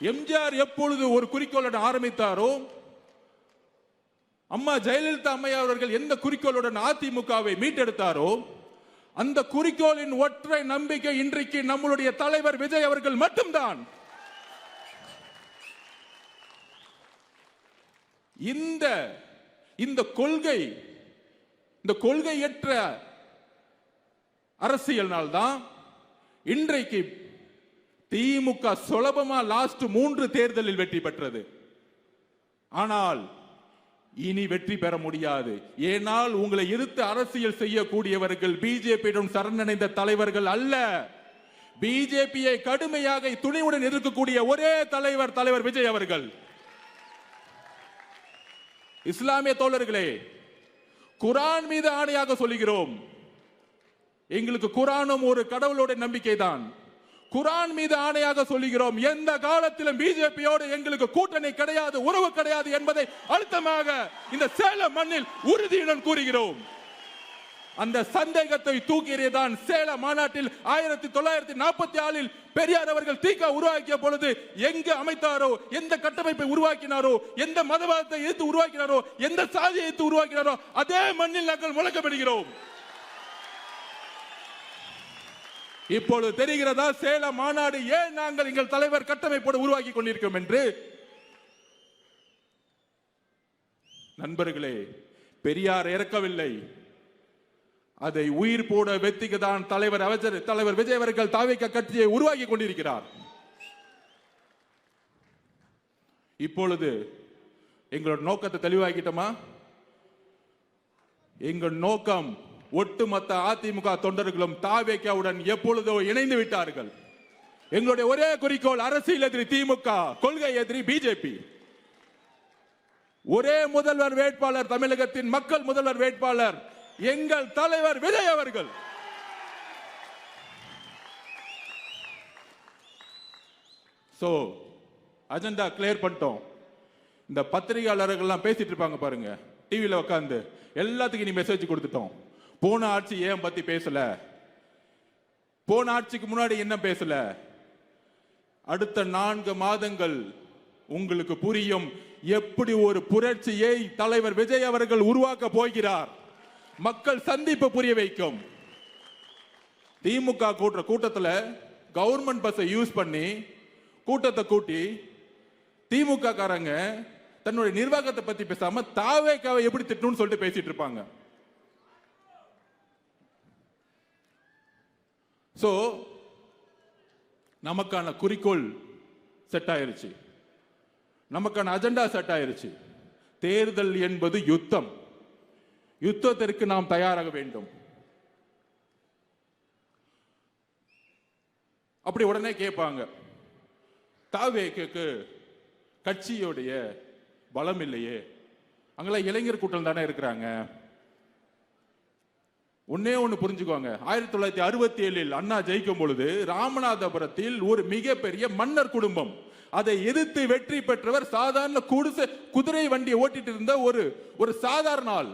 எம்ஜிஆர் எப்பொழுது ஒரு குறிக்கோளுடன் ஆரம்பித்தாரோ, அம்மா ஜெயலலிதா அம்மையார் அவர்கள் எந்த குறிக்கோளுடன் அதிமுகவை மீட்டெடுத்தாரோ, அந்த குறிக்கோளின் ஒற்றை நம்பிக்கை இன்றைக்கு நம்மளுடைய தலைவர் விஜய் அவர்கள் மட்டும்தான். இந்த கொள்கையற்ற அரசியல்னால்தான் இன்றைக்கு திமுக சுலபமா லாஸ்ட் 3 தேர்தலில் வெற்றி பெற்றது. ஆனால் இனி வெற்றி பெற முடியாது. ஏனால் உங்களை எதிர்த்து அரசியல் செய்யக்கூடியவர்கள் பிஜேபியுடன் சரணடைந்த தலைவர்கள் அல்ல. பிஜேபியை கடுமையாக துணிவுடன் எதிர்க்கக்கூடிய ஒரே தலைவர் விஜய் அவர்கள். இஸ்லாமிய தோழர்களே, குரான் மீது ஆணையாக சொல்லுகிறோம், எங்களுக்கு குரானும் ஒரு கடவுளோட நம்பிக்கை தான். குரான் மீது ஆணையாக சொல்லுகிறோம், எந்த காலத்திலும் பிஜேபியோடு எங்களுக்கு கூட்டணி கிடையாது, உறவு கிடையாது என்பதை அழுத்தமாக இந்த சேலம் மண்ணில் உறுதியுடன் கூறுகிறோம். அந்த சந்தேகத்தை தூக்கியதான் சேலம் மாநாட்டில் 1944 பெரியார் அவர்கள் தீகா உருவாக்கிய பொழுது எங்கு அமைத்தாரோ, எந்த கட்டமைப்பை உருவாக்கினாரோ, எந்த மதவாதத்தை எதிர்த்து உருவாக்கினாரோ, எந்த சாதியை எதிர்த்து உருவாக்கினாரோ, அதே மண்ணில் நாங்கள் முழக்கமிடுகிறோம். இப்பொழுது தெரிகிறதா சேலம் மாநாடு ஏன் நாங்கள் எங்கள் தலைவர் கட்டமைப்போடு உருவாக்கி கொண்டிருக்கிறோம் என்று? நண்பர்களே, பெரியார் இறக்கவில்லை, அதை உயிர் போட வெத்திக்குதான் தலைவர் விஜய் அவர்கள் தாவேகா கட்சியை உருவாக்கி கொண்டிருக்கிறார். இப்பொழுது எங்களோட நோக்கத்தை தெளிவாக்கிட்டோமா? எங்கள் நோக்கம் ஒட்டுமொத்த அதிமுக தொண்டர்களும் தாவேகாவுடன் எப்பொழுதோ இணைந்து விட்டார்கள். எங்களுடைய ஒரே குறிக்கோள் அரசியல் எதிரி திமுக, கொள்கை எதிரி பிஜேபி. ஒரே முதல்வர் வேட்பாளர், தமிழகத்தின் மக்கள் முதல்வர் வேட்பாளர் எங்கள் தலைவர் விஜய் அவர்கள். சோ அஜெண்டா கிளியர் பண்ணிட்டோம். இந்த பத்திரிகையாளர்கள் எல்லாம் பேசிட்டு இருப்பாங்க பாருங்க, டிவியில உட்கார்ந்து, எல்லாத்துக்கும் நீ மெசேஜ் கொடுத்துட்டோம். போன ஆட்சி ஏன் பத்தி பேசல, போன ஆட்சிக்கு முன்னாடி என்ன பேசல, அடுத்த 4 மாதங்கள் உங்களுக்கு புரியும் எப்படி ஒரு புரட்சியை தலைவர் விஜய் அவர்கள் உருவாக்க போகிறார். மக்கள் சந்திப்பு புரிய வைக்கும். திமுக கூட்டத்தில் கவர்மெண்ட் பஸ்ஸை யூஸ் பண்ணி கூட்டத்தை கூட்டி திமுக காரங்க தன்னுடைய நிர்வாகத்தை பத்தி பேசாம தாவேகாவை எப்படி திட்டணும்னு சொல்லிட்டு பேசிட்டு இருப்பாங்க. சோ நமக்கான குறிக்கோள் செட் ஆயிருச்சு, நமக்கான அஜெண்டா செட் ஆயிருச்சு. தேர்தல் என்பது யுத்தம். யுத்தத்திற்கு நாம் தயாராக வேண்டும். அப்படி உடனே கேட்பாங்க, தாவேகாக்கு கட்சியோடைய பலம் இல்லையே, அங்கெல்லாம் இளைஞர் கூட்டம் தானே இருக்கிறாங்க. ஒன்னே ஒண்ணு புரிஞ்சுக்கோங்க, 1967 அண்ணா ஜெயிக்கும் பொழுது ராமநாதபுரத்தில் ஒரு மிகப்பெரிய மன்னர் குடும்பம், அதை எதிர்த்து வெற்றி பெற்றவர் சாதாரண குதிரை வண்டியை ஓட்டிட்டு இருந்த ஒரு சாதாரண ஆள்.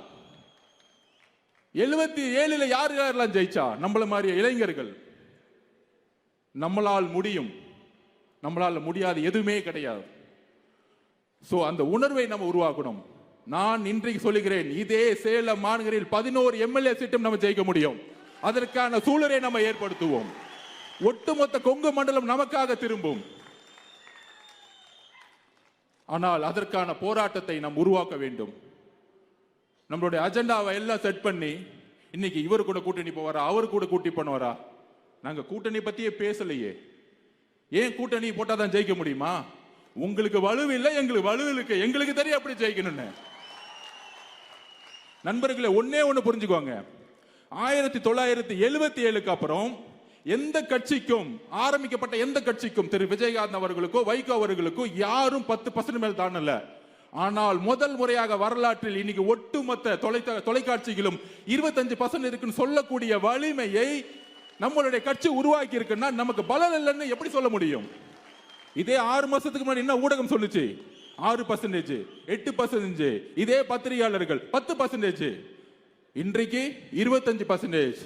77 யாரெல்லாம் ஜெயிச்சா? நம்மள மாதிரி இளைஞர்கள். நம்மளால் முடியும், நம்மளால் முடியாது எதுவுமே கிடையாது. சோ அந்த உணர்வை நம்ம உருவாக்கணும். நான் இன்றைக்கு சொல்லுகிறேன், இதே சேலம் மாநகரில் 11 எம்எல்ஏ சீட்டும் நம்ம ஜெயிக்க முடியும். அதற்கான சூழலை நம்ம ஏற்படுத்துவோம். ஒட்டுமொத்த கொங்கு மண்டலம் நமக்காக திரும்பும். ஆனால் அதற்கான போராட்டத்தை நாம் உருவாக்க வேண்டும். நம்மளுடைய அஜெண்டாவை எல்லாம் செட் பண்ணி, இன்னைக்கு இவர் கூட கூட்டணி போவாரா, அவர் கூட கூட்டணி பண்ணுவாரா? நாங்க கூட்டணி பத்தியே பேசலையே. ஏன் கூட்டணி போட்டாதான் ஜெயிக்க முடியுமா? உங்களுக்கு வலு இல்லை, எங்களுக்கு வலு இருக்கு. எங்களுக்கு தெரியும் எப்படி ஜெயிக்கணும்னு. நண்பர்களே, ஒன்னே ஒண்ணு புரிஞ்சுக்கோங்க, 1977க்கு அப்புறம் எந்த கட்சிக்கும், ஆரம்பிக்கப்பட்ட எந்த கட்சிக்கும், திரு விஜயகாந்த் அவர்களுக்கோ வைகோ அவர்களுக்கோ யாரும் 10% மேல் தாண்டல. ஆனால் முதல் முறையாக வரலாற்றில் இன்னைக்கு ஒட்டுமொத்த தொலைக்காட்சிகளும் 25% இருக்குன்னு சொல்லக்கூடிய வலிமையை நம்மளுடைய கட்சி உருவாக்கி இருக்குன்னா நமக்கு பலம் இல்லைன்னு எப்படி சொல்ல முடியும்? இதே 6 மாசத்துக்கு முன்னாடி என்ன ஊடகம் சொல்லுச்சு? 6%, 8%. இதே பத்திரிகையாளர்கள் 10%. இன்றைக்கு 25%.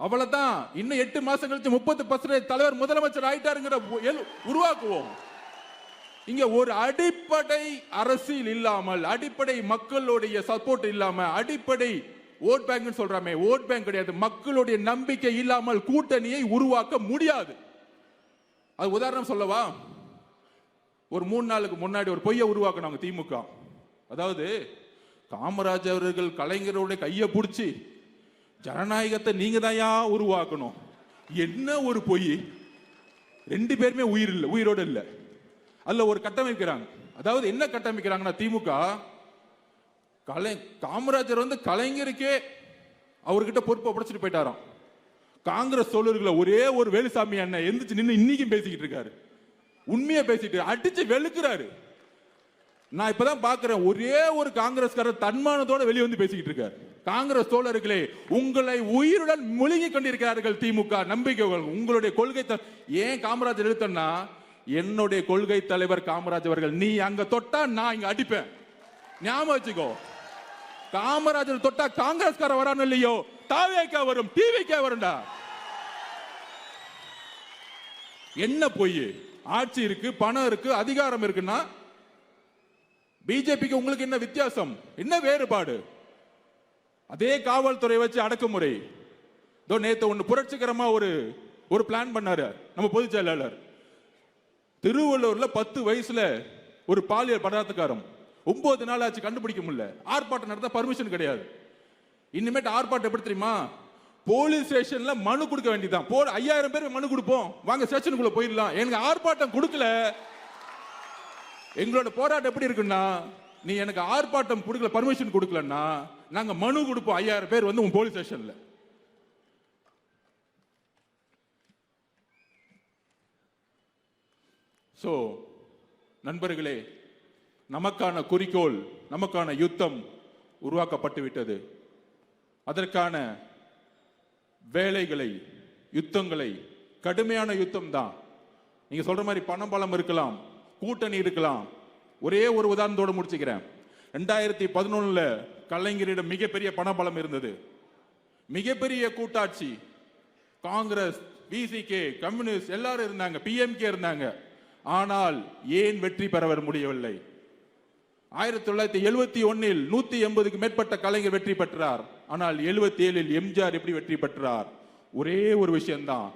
அவ்வளவுதான். இன்னும் 8 மாசம் கழிச்சு 30% தலைவர் முதலமைச்சர் ஆயிட்டாருங்கிற உருவாக்குவோம். இங்க ஒரு அடிப்படை அரசியல் இல்லாமல், அடிப்படை மக்களுடைய சப்போர்ட் இல்லாம, அடிப்படை ஓட் பேங்க் சொல்றாமே, ஓட் பேங்க் கிடையாது, மக்களுடைய நம்பிக்கை இல்லாமல் கூட்டணியை உருவாக்க முடியாது. அது உதாரணம் சொல்லவா? ஒரு 3 நாளுக்கு முன்னாடி ஒரு பொய்யை உருவாக்கினாங்க திமுக. அதாவது காமராஜர் அவர்கள் கலைஞருடைய கையை பிடிச்சி ஜனநாயகத்தை நீங்க தான் உருவாக்கணும். என்ன ஒரு பொய்! 2 பேருமே உயிரோடு இல்லை. அதுல ஒரு கட்டமைக்கிறாங்க. அதாவது என்ன கட்டமைக்கிறாங்கன்னா, திமுக காமராஜர் கலைஞருக்கே அவர்கிட்ட பொறுப்பை படைச்சிட்டு போயிட்டாராம். காங்கிரஸ் தோழர்களை ஒரே ஒரு வேலுசாமி அண்ணன் எந்திரிச்சு நின்று இன்னைக்கும் பேசிக்கிட்டு இருக்காரு. உண்மையை பேசிட்டு அடிச்சு வெளுக்கிறாரு. நான் இப்பதான் பாக்குறேன், ஒரே ஒரு காங்கிரஸ்காரர் தன்மானத்தோட வெளியே வந்து பேசிக்கிட்டு இருக்காரு. காங்கிரஸ் தோழர்களே, உங்களை உயிருடன் முழுகி கொண்டிருக்கிறார்கள் திமுக நம்பிக்கைகள். உங்களுடைய கொள்கை ஏன் காமராஜர் எழுத்தன்னா, என்னுடைய கொள்கை தலைவர் காமராஜர் அவர்கள். நீ அங்க தொட்டா நான் இங்க அடிப்பேன். ஞாபகம் வச்சுக்கோ. காமராஜர் தொட்டா காங்கிரஸ்கார வரான்னு இல்லையோ, தாவேக்கா வரும், டிவிக்கா வரும்டா. என்ன பொய்! ஆட்சி இருக்கு, பணம் இருக்கு, அதிகாரம் இருக்குன்னா பிஜேபிக்கு உங்களுக்கு என்ன வித்தியாசம்? என்ன வேறுபாடு? அதே காவல்துறை வச்சு அடக்குமுறை. நேத்து ஒண்ணு புரட்சிகரமா ஒரு பிளான் பண்ணாரு நம்ம பொதுச் செயலாளர். திருவள்ளூர்ல 10 வயசுல ஒரு பாலியல் பலாத்காரம் 9 நாள் ஆச்சு, கண்டுபிடிக்க முடியல. ஆர்ப்பாட்டம் நடத்த பர்மிஷன் கிடையாது. இனிமேட்டு ஆர்ப்பாட்டம் எப்படி தெரியுமா? போலீஸ் ஸ்டேஷன்ல மனு கொடுக்க வேண்டியதான். 5000 பேர் மனு கொடுப்போம், வாங்க ஸ்டேஷனுக்குள்ள போயிடலாம். எனக்கு ஆர்ப்பாட்டம் கொடுக்கல. எங்களோட போராட்டம் எப்படி இருக்குன்னா, நீ எனக்கு ஆர்ப்பாட்டம் கொடுக்கல, பர்மிஷன் கொடுக்கலன்னா நாங்க மனு கொடுப்போம் 5000 பேர் உன் போலீஸ் ஸ்டேஷன்ல. சோ நண்பர்களே, நமக்கான குறிக்கோள், நமக்கான யுத்தம் உருவாக்கப்பட்டு விட்டது. அதற்கான வேலைகளை, யுத்தங்களை, கடுமையான யுத்தம் தான். நீங்க சொல்ற மாதிரி பணம் பலம் இருக்கலாம், கூட்டணி இருக்கலாம். ஒரே ஒரு உதாரணத்தோடு முடிச்சுக்கிறேன். 2011 கலைஞரிடம் மிகப்பெரிய பணபலம் இருந்தது, மிகப்பெரிய கூட்டாட்சி. காங்கிரஸ், பிசிகே, கம்யூனிஸ்ட் எல்லாரும் இருந்தாங்க, பிஎம்கே இருந்தாங்க. ஆனால் ஏன் வெற்றி பெற முடியவில்லை? 1971 180க்கு மேற்பட்ட கலைஞர் வெற்றி பெற்றார். ஆனால் 77 எம்ஜிஆர் எப்படி வெற்றி பெற்றார்? ஒரே ஒரு விஷயம்தான்,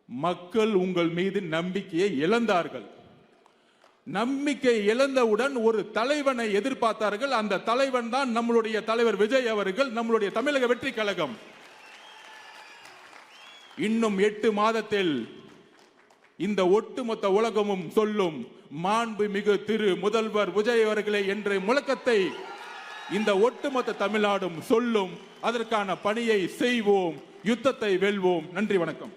மக்கள் உங்கள் மீது நம்பிக்கையை இழந்தார்கள். நம்பிக்கை இழந்தவுடன் ஒரு தலைவனை எதிர்பார்த்தார்கள். அந்த தலைவன் தான் நம்மளுடைய தலைவர் விஜய் அவர்கள், நம்மளுடைய தமிழக வெற்றி கழகம். இன்னும் 8 மாதத்தில் இந்த ஒட்டுமொத்த உலகமும் சொல்லும், மாண்புமிகு திரு முதல்வர் விஜய் அவர்களே என்ற முழக்கத்தை இந்த ஒட்டுமொத்த தமிழ்நாடும் சொல்லும். அதற்கான பணியை செய்வோம், யுத்தத்தை வெல்வோம். நன்றி, வணக்கம்.